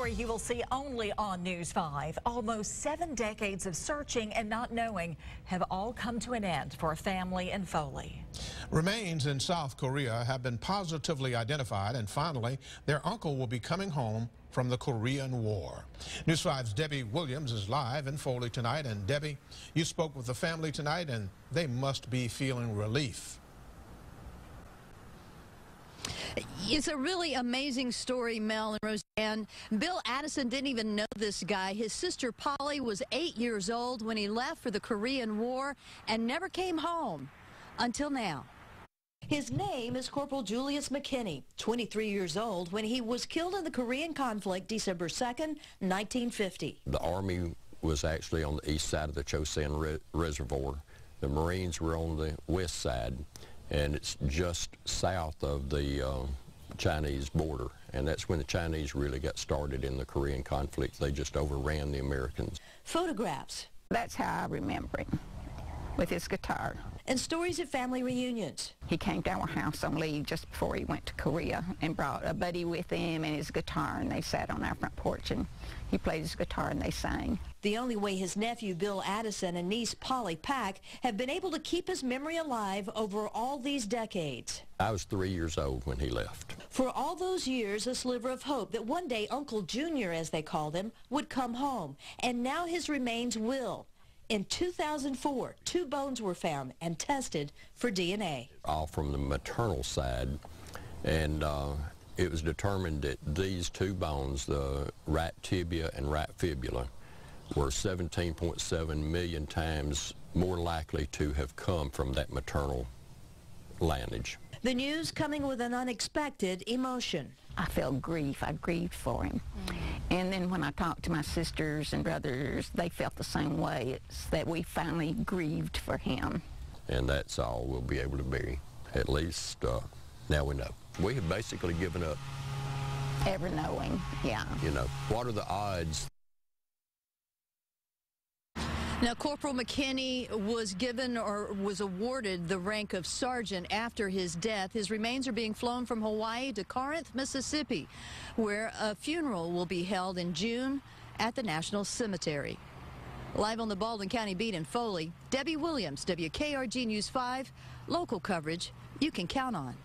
story you will see only on News 5. Almost 7 decades of searching and not knowing have all come to an end for a family in Foley. Remains in South Korea have been positively identified, and finally, their uncle will be coming home from the Korean War. News 5's Debbie Williams is live in Foley tonight. And Debbie, you spoke with the family tonight, and they must be feeling relief. It's a really amazing story, Mel and Roseanne. Bill Addison didn't even know this guy. His sister Polly was 8 years old when he left for the Korean War and never came home until now. His name is Corporal Julius McKinney, 23 years old when he was killed in the Korean conflict December 2nd, 1950. The Army was actually on the east side of the Chosin Reservoir. The Marines were on the west side, and it's just south of the Chinese border, and that's when the Chinese really got started in the Korean conflict. They just overran the Americans. Photographs. That's how I remember him, with his guitar. And stories at family reunions. He came to our house on leave just before he went to Korea and brought a buddy with him and his guitar, and they sat on our front porch and he played his guitar and they sang. The only way his nephew Bill Addison and niece Polly Pack have been able to keep his memory alive over all these decades. I was 3 years old when he left. For all those years, a sliver of hope that one day Uncle Junior, as they called him, would come home. And now his remains will. In 2004, 2 bones were found and tested for DNA. All from the maternal side, and it was determined that these 2 bones, the right tibia and right fibula, were 17.7 million times more likely to have come from that maternal lineage. The news coming with an unexpected emotion. I felt grief. I grieved for him. And then when I talked to my sisters and brothers, they felt the same way. It's that we finally grieved for him. And that's all we'll be able to bury. At least now we know. We have basically given up. Ever knowing, yeah. You know, what are the odds? Now, Corporal McKinney was given or was awarded the rank of sergeant after his death. His remains are being flown from Hawaii to Corinth, Mississippi, where a funeral will be held in June at the National Cemetery. Live on the Baldwin County beat in Foley, Debbie Williams, WKRG News 5, local coverage you can count on.